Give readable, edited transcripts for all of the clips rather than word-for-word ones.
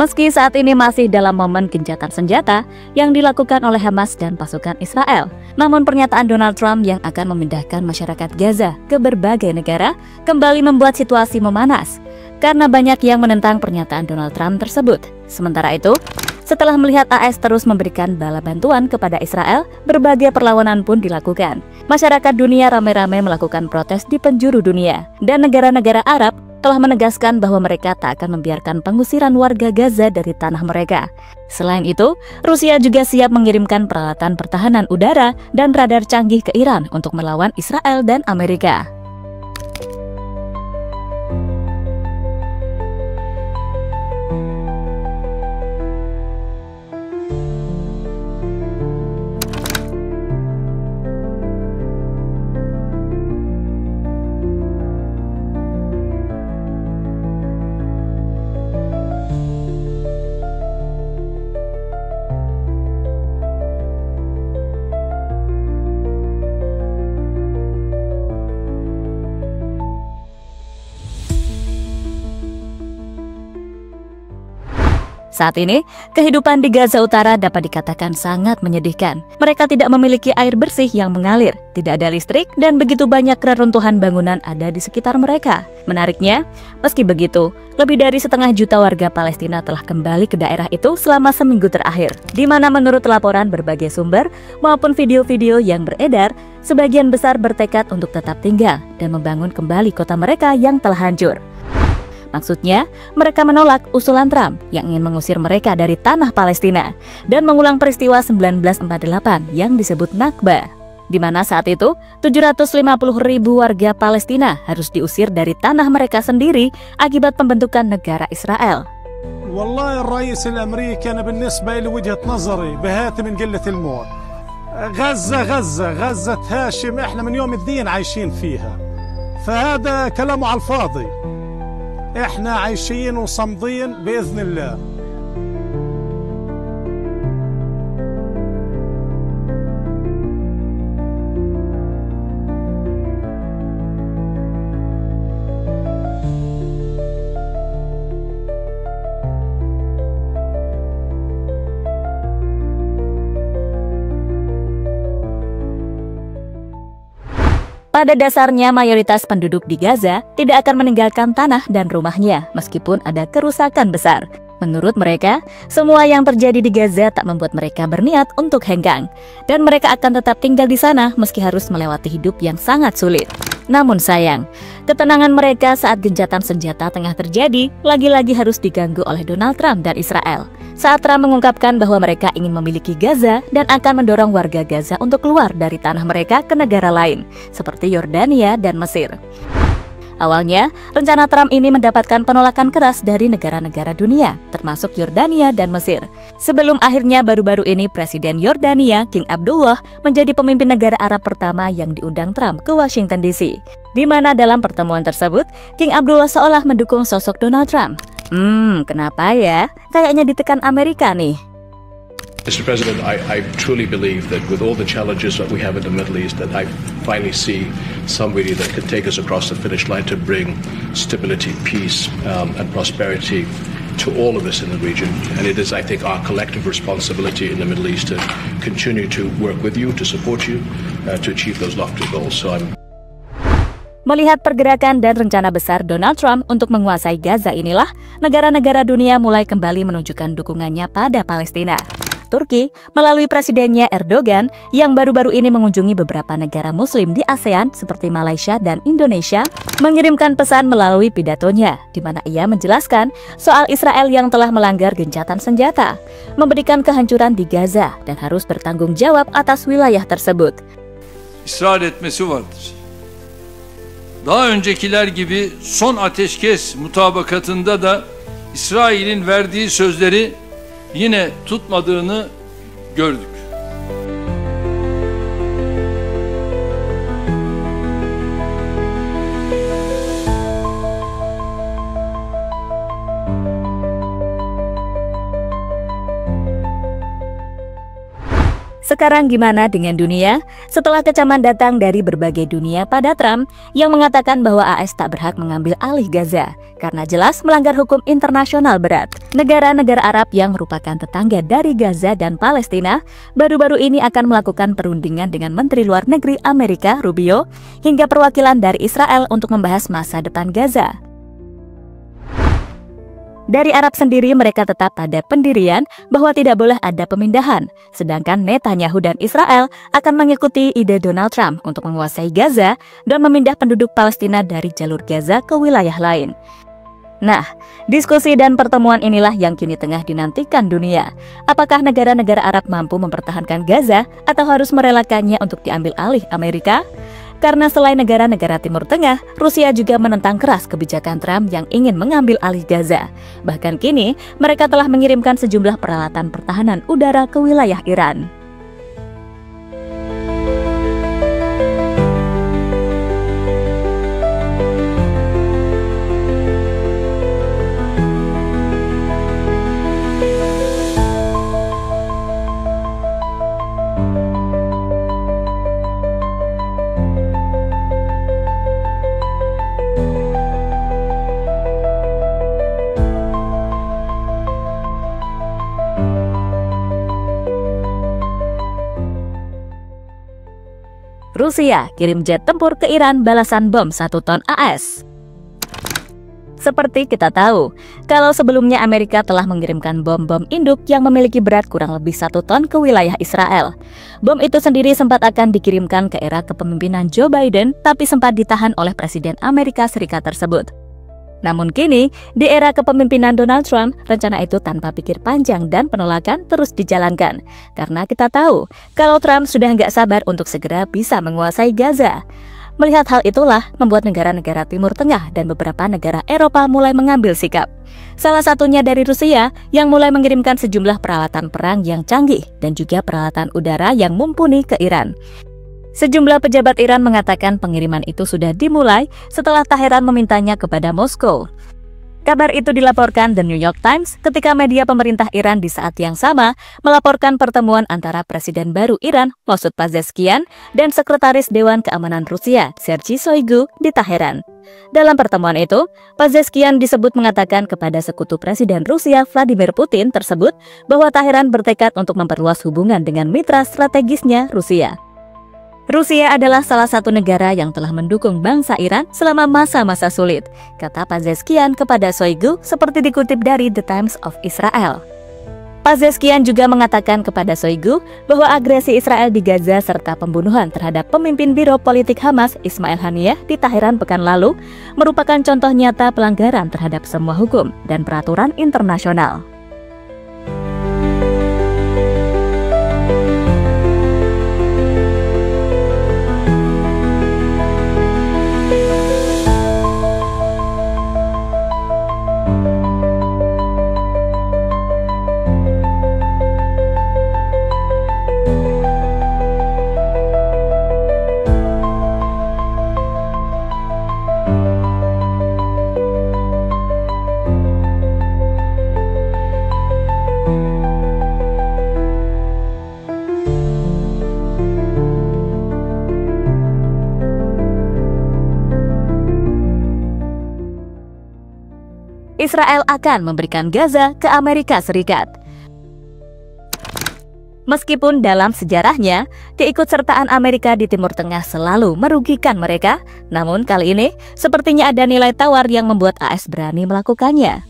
Meski saat ini masih dalam momen gencatan senjata yang dilakukan oleh Hamas dan pasukan Israel, namun pernyataan Donald Trump yang akan memindahkan masyarakat Gaza ke berbagai negara kembali membuat situasi memanas karena banyak yang menentang pernyataan Donald Trump tersebut. Sementara itu, setelah melihat AS terus memberikan bala bantuan kepada Israel, berbagai perlawanan pun dilakukan. Masyarakat dunia ramai-ramai melakukan protes di penjuru dunia, dan negara-negara Arab telah menegaskan bahwa mereka tak akan membiarkan pengusiran warga Gaza dari tanah mereka. Selain itu, Rusia juga siap mengirimkan peralatan pertahanan udara dan radar canggih ke Iran untuk melawan Israel dan Amerika. Saat ini, kehidupan di Gaza Utara dapat dikatakan sangat menyedihkan. Mereka tidak memiliki air bersih yang mengalir, tidak ada listrik, dan begitu banyak reruntuhan bangunan ada di sekitar mereka. Menariknya, meski begitu, lebih dari 1,5 juta warga Palestina telah kembali ke daerah itu selama seminggu terakhir, di mana menurut laporan berbagai sumber maupun video-video yang beredar, sebagian besar bertekad untuk tetap tinggal dan membangun kembali kota mereka yang telah hancur. Maksudnya, mereka menolak usulan Trump yang ingin mengusir mereka dari tanah Palestina dan mengulang peristiwa 1948 yang disebut Nakba, di mana saat itu 750.000 warga Palestina harus diusir dari tanah mereka sendiri akibat pembentukan negara Israel. والله الرئيس الأمريكي أنا بالنسبة لي وجهة نظري بهات من قلة الموت. غزة هاشم إحنا من يوم الدين عايشين فيها، فهذا كلامه على الفاضي. احنا عايشين وصامدين بإذن الله. Pada dasarnya, mayoritas penduduk di Gaza tidak akan meninggalkan tanah dan rumahnya meskipun ada kerusakan besar. Menurut mereka, semua yang terjadi di Gaza tak membuat mereka berniat untuk hengkang, dan mereka akan tetap tinggal di sana meski harus melewati hidup yang sangat sulit. Namun sayang, ketenangan mereka saat gencatan senjata tengah terjadi lagi-lagi harus diganggu oleh Donald Trump dan Israel. Saat Trump mengungkapkan bahwa mereka ingin memiliki Gaza dan akan mendorong warga Gaza untuk keluar dari tanah mereka ke negara lain, seperti Yordania dan Mesir. Awalnya, rencana Trump ini mendapatkan penolakan keras dari negara-negara dunia, termasuk Yordania dan Mesir. Sebelum akhirnya baru-baru ini Presiden Yordania, King Abdullah, menjadi pemimpin negara Arab pertama yang diundang Trump ke Washington DC. Di mana dalam pertemuan tersebut, King Abdullah seolah mendukung sosok Donald Trump. Kenapa ya? Kayaknya ditekan Amerika nih. Mr. President, I truly believe that with all the challenges that we have in the Middle East, that I finally see somebody that can take us across the finish line to bring stability, peace, and prosperity to all of us in the region. And it is, I think, our collective responsibility in the Middle East to continue to work with you, to support you, to achieve those lofty goals. So Melihat pergerakan dan rencana besar Donald Trump untuk menguasai Gaza inilah, negara-negara dunia mulai kembali menunjukkan dukungannya pada Palestina. Turki, melalui presidennya Erdogan, yang baru-baru ini mengunjungi beberapa negara muslim di ASEAN seperti Malaysia dan Indonesia, mengirimkan pesan melalui pidatonya, di mana ia menjelaskan soal Israel yang telah melanggar gencatan senjata, memberikan kehancuran di Gaza, dan harus bertanggung jawab atas wilayah tersebut. İsrar etmesi vardır. Daha öncekiler gibi son ateşkes mutabakatında da İsrail'in verdiği sözleri yine tutmadığını gördük. Sekarang gimana dengan dunia? Setelah kecaman datang dari berbagai dunia pada Trump yang mengatakan bahwa AS tak berhak mengambil alih Gaza karena jelas melanggar hukum internasional berat. Negara-negara Arab yang merupakan tetangga dari Gaza dan Palestina baru-baru ini akan melakukan perundingan dengan Menteri Luar Negeri Amerika Rubio hingga perwakilan dari Israel untuk membahas masa depan Gaza. Dari Arab sendiri mereka tetap pada pendirian bahwa tidak boleh ada pemindahan, sedangkan Netanyahu dan Israel akan mengikuti ide Donald Trump untuk menguasai Gaza dan memindah penduduk Palestina dari jalur Gaza ke wilayah lain. Nah, diskusi dan pertemuan inilah yang kini tengah dinantikan dunia. Apakah negara-negara Arab mampu mempertahankan Gaza atau harus merelakannya untuk diambil alih Amerika? Karena selain negara-negara Timur Tengah, Rusia juga menentang keras kebijakan Trump yang ingin mengambil alih Gaza. Bahkan kini, mereka telah mengirimkan sejumlah peralatan pertahanan udara ke wilayah Iran. Rusia kirim jet tempur ke Iran balasan bom 1 ton AS. Seperti kita tahu, kalau sebelumnya Amerika telah mengirimkan bom-bom induk yang memiliki berat kurang lebih 1 ton ke wilayah Israel. Bom itu sendiri sempat akan dikirimkan ke era kepemimpinan Joe Biden, tapi sempat ditahan oleh Presiden Amerika Serikat tersebut. Namun kini, di era kepemimpinan Donald Trump, rencana itu tanpa pikir panjang dan penolakan terus dijalankan. Karena kita tahu, kalau Trump sudah nggak sabar untuk segera bisa menguasai Gaza. Melihat hal itulah, membuat negara-negara Timur Tengah dan beberapa negara Eropa mulai mengambil sikap. Salah satunya dari Rusia, yang mulai mengirimkan sejumlah peralatan perang yang canggih dan juga peralatan udara yang mumpuni ke Iran. Sejumlah pejabat Iran mengatakan pengiriman itu sudah dimulai setelah Teheran memintanya kepada Moskow. Kabar itu dilaporkan The New York Times ketika media pemerintah Iran di saat yang sama melaporkan pertemuan antara Presiden baru Iran, Masoud Pezeshkian, dan Sekretaris Dewan Keamanan Rusia, Sergei Shoigu, di Teheran. Dalam pertemuan itu, Pezeshkian disebut mengatakan kepada sekutu Presiden Rusia, Vladimir Putin, tersebut bahwa Teheran bertekad untuk memperluas hubungan dengan mitra strategisnya Rusia. Rusia adalah salah satu negara yang telah mendukung bangsa Iran selama masa-masa sulit, kata Pezeshkian kepada Shoigu seperti dikutip dari The Times of Israel. Pezeshkian juga mengatakan kepada Shoigu bahwa agresi Israel di Gaza serta pembunuhan terhadap pemimpin Biro Politik Hamas Ismail Haniyeh di Teheran pekan lalu merupakan contoh nyata pelanggaran terhadap semua hukum dan peraturan internasional. Israel akan memberikan Gaza ke Amerika Serikat. Meskipun dalam sejarahnya, keikutsertaan Amerika di Timur Tengah selalu merugikan mereka, namun kali ini sepertinya ada nilai tawar yang membuat AS berani melakukannya.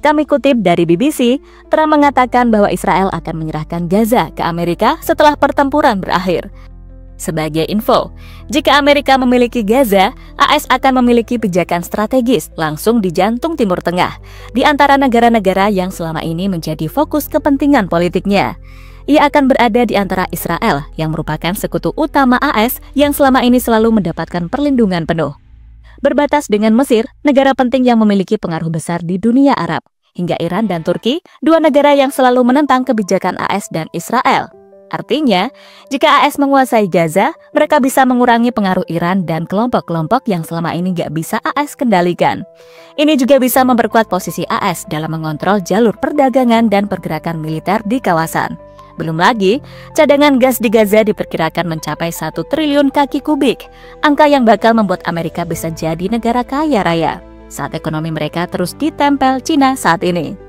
Kami kutip dari BBC, Trump mengatakan bahwa Israel akan menyerahkan Gaza ke Amerika setelah pertempuran berakhir. Sebagai info, jika Amerika memiliki Gaza, AS akan memiliki pijakan strategis langsung di jantung Timur Tengah, di antara negara-negara yang selama ini menjadi fokus kepentingan politiknya. Ia akan berada di antara Israel, yang merupakan sekutu utama AS yang selama ini selalu mendapatkan perlindungan penuh. Berbatas dengan Mesir, negara penting yang memiliki pengaruh besar di dunia Arab, hingga Iran dan Turki, dua negara yang selalu menentang kebijakan AS dan Israel. Artinya, jika AS menguasai Gaza, mereka bisa mengurangi pengaruh Iran dan kelompok-kelompok yang selama ini nggak bisa AS kendalikan. Ini juga bisa memperkuat posisi AS dalam mengontrol jalur perdagangan dan pergerakan militer di kawasan. Belum lagi, cadangan gas di Gaza diperkirakan mencapai 1 triliun kaki kubik, angka yang bakal membuat Amerika bisa jadi negara kaya raya saat ekonomi mereka terus ditempel Cina saat ini.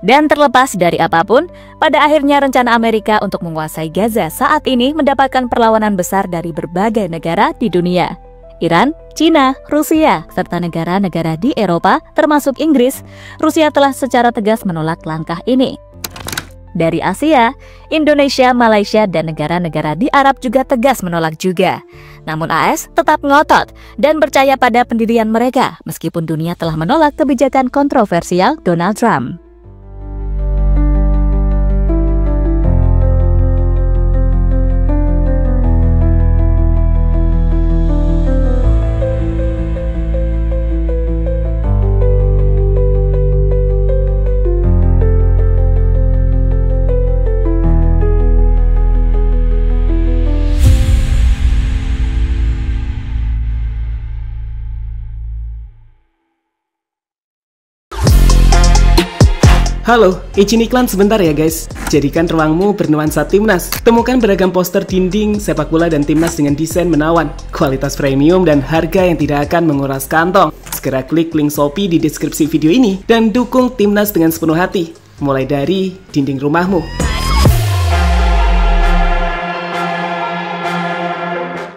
Dan terlepas dari apapun, pada akhirnya rencana Amerika untuk menguasai Gaza saat ini mendapatkan perlawanan besar dari berbagai negara di dunia. Iran, Cina, Rusia, serta negara-negara di Eropa termasuk Inggris, Rusia telah secara tegas menolak langkah ini. Dari Asia, Indonesia, Malaysia, dan negara-negara di Arab juga tegas menolak juga. Namun AS tetap ngotot dan percaya pada pendirian mereka meskipun dunia telah menolak kebijakan kontroversial Donald Trump. Halo, izin iklan sebentar ya guys. Jadikan ruangmu bernuansa timnas. Temukan beragam poster dinding, sepak bola dan timnas dengan desain menawan, kualitas premium dan harga yang tidak akan menguras kantong. Segera klik link Shopee di deskripsi video ini dan dukung timnas dengan sepenuh hati. Mulai dari dinding rumahmu.